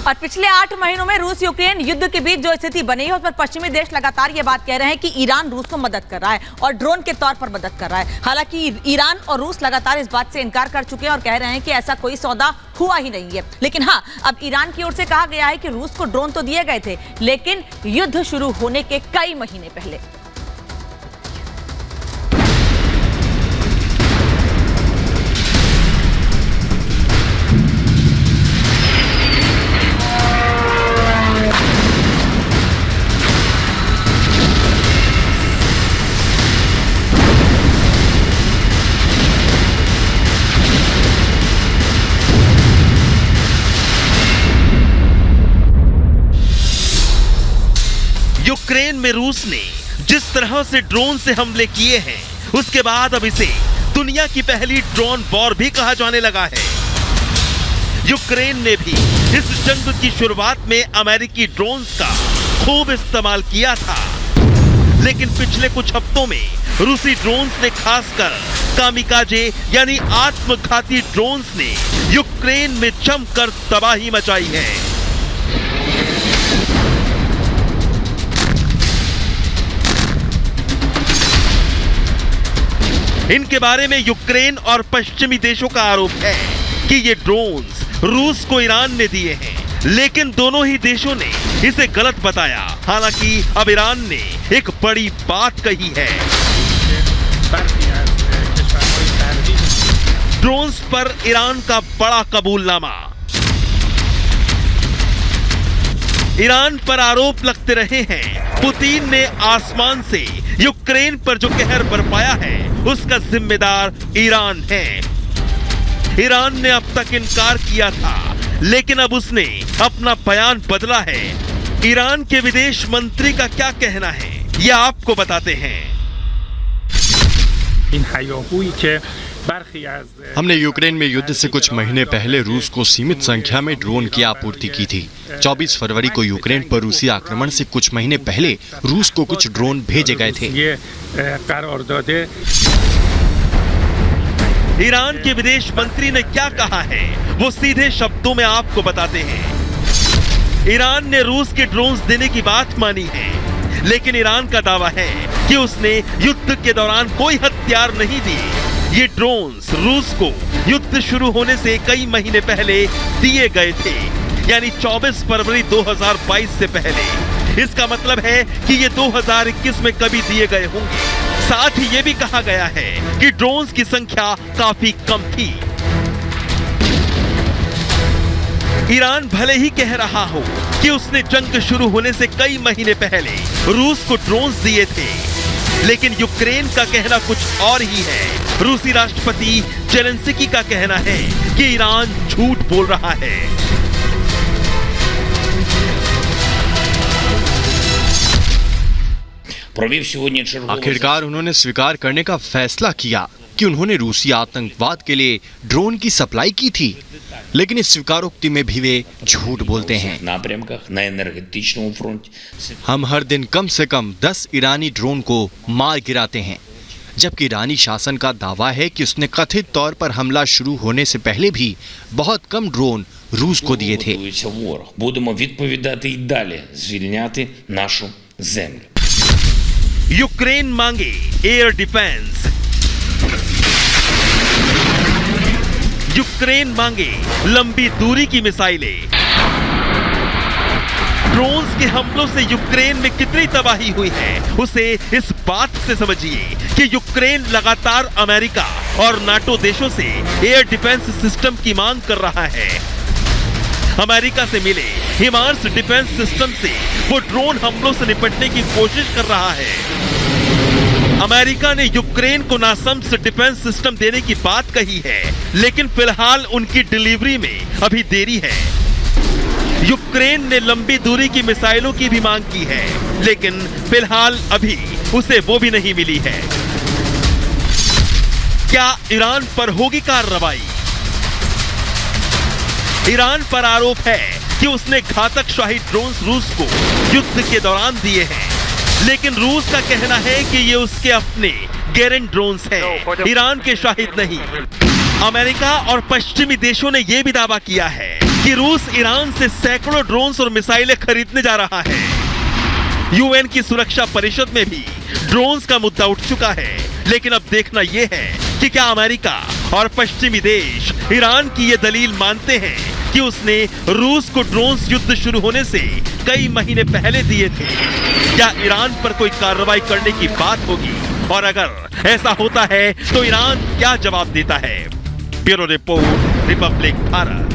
और पिछले 8 महीनों में रूस यूक्रेन युद्ध के बीच जो स्थिति बनी है उस पर पश्चिमी देश लगातार ये बात कह रहे हैं कि ईरान रूस को मदद कर रहा है और ड्रोन के तौर पर मदद कर रहा है। हालांकि ईरान और रूस लगातार इस बात से इनकार कर चुके हैं और कह रहे हैं कि ऐसा कोई सौदा हुआ ही नहीं है। लेकिन हाँ, अब ईरान की ओर से कहा गया है कि रूस को ड्रोन तो दिए गए थे, लेकिन युद्ध शुरू होने के कई महीने पहले। यूक्रेन में रूस ने जिस तरह से ड्रोन से हमले किए हैं, उसके बाद अब इसे दुनिया की पहली ड्रोन वॉर भी कहा जाने लगा है। यूक्रेन ने भी इस जंग की शुरुआत में अमेरिकी ड्रोन्स का खूब इस्तेमाल किया था, लेकिन पिछले कुछ हफ्तों में रूसी ड्रोन्स ने, खासकर कामिकाजे यानी आत्मघाती ड्रोन्स ने यूक्रेन में जमकर तबाही मचाई है। इनके बारे में यूक्रेन और पश्चिमी देशों का आरोप है कि ये ड्रोन्स रूस को ईरान ने दिए हैं, लेकिन दोनों ही देशों ने इसे गलत बताया। हालांकि अब ईरान ने एक बड़ी बात कही है। ड्रोन्स पर ईरान का बड़ा कबूलनामा। ईरान पर आरोप लगते रहे हैं, पुतिन ने आसमान से यूक्रेन पर जो कहर बरपाया है उसका जिम्मेदार ईरान है। ईरान ने अब तक इनकार किया था, लेकिन अब उसने अपना बयान बदला है। ईरान के विदेश मंत्री का क्या कहना है, यह आपको बताते हैं। हमने यूक्रेन में युद्ध से कुछ महीने पहले रूस को सीमित संख्या में ड्रोन की आपूर्ति की थी। 24 फरवरी को यूक्रेन पर रूसी आक्रमण से कुछ महीने पहले रूस को कुछ ड्रोन भेजे गए थे। ईरान के विदेश मंत्री ने क्या कहा है, वो सीधे शब्दों में आपको बताते हैं। ईरान ने रूस के ड्रोन्स देने की बात मानी है, लेकिन ईरान का दावा है कि उसने युद्ध के दौरान कोई हथियार नहीं दिए। ये ड्रोन्स रूस को युद्ध शुरू होने से कई महीने पहले दिए गए थे, यानी 24 फरवरी 2022 से पहले। इसका मतलब है कि ये 2021 में कभी दिए गए होंगे। साथ ही ये भी कहा गया है कि ड्रोन्स की संख्या काफी कम थी। ईरान भले ही कह रहा हो कि उसने जंग शुरू होने से कई महीने पहले रूस को ड्रोन्स दिए थे, लेकिन यूक्रेन का कहना कुछ और ही है। रूसी राष्ट्रपति जेलेंस्की का कहना है कि ईरान झूठ बोल रहा है। आखिरकार उन्होंने स्वीकार करने का फैसला किया कि उन्होंने रूसी आतंकवाद के लिए ड्रोन की सप्लाई की थी, लेकिन इस स्वीकारोक्ति में भी वे झूठ बोलते हैं। हम हर दिन कम से कम 10 ईरानी ड्रोन को मार गिराते हैं, जबकि ईरानी शासन का दावा है कि उसने कथित तौर पर हमला शुरू होने से पहले भी बहुत कम ड्रोन रूस को दिए थे। यूक्रेन मांगे एयर डिफेंस, यूक्रेन मांगे लंबी दूरी की मिसाइलें। ड्रोन्स के हमलों से यूक्रेन में कितनी तबाही हुई है, उसे इस बात से समझिए कि यूक्रेन लगातार अमेरिका और नाटो देशों से एयर डिफेंस सिस्टम की मांग कर रहा है। अमेरिका से मिले हिमार्स डिफेंस सिस्टम से वो ड्रोन हमलों से निपटने की कोशिश कर रहा है। अमेरिका ने यूक्रेन को नासम्स डिफेंस सिस्टम देने की बात कही है, लेकिन फिलहाल उनकी डिलीवरी में अभी देरी है। यूक्रेन ने लंबी दूरी की मिसाइलों की भी मांग की है, लेकिन फिलहाल अभी उसे वो भी नहीं मिली है। क्या ईरान पर होगी कार्रवाई? ईरान पर आरोप है कि उसने घातक शाही ड्रोन्स रूस को युद्ध के दौरान दिए हैं, लेकिन रूस का कहना है कि ये उसके अपने गेरेंट ड्रोन्स हैं, ईरान के शाहिद नहीं। अमेरिका और पश्चिमी देशों ने यह भी दावा किया है कि रूस ईरान से सैकड़ों ड्रोन्स और मिसाइलें खरीदने जा रहा है। यूएन की सुरक्षा परिषद में भी ड्रोन्स का मुद्दा उठ चुका है, लेकिन अब देखना यह है कि क्या अमेरिका और पश्चिमी देश ईरान की यह दलील मानते हैं कि उसने रूस को ड्रोन्स युद्ध शुरू होने से कई महीने पहले दिए थे। क्या ईरान पर कोई कार्रवाई करने की बात होगी, और अगर ऐसा होता है तो ईरान क्या जवाब देता है? Bureau report, Republic Bharat.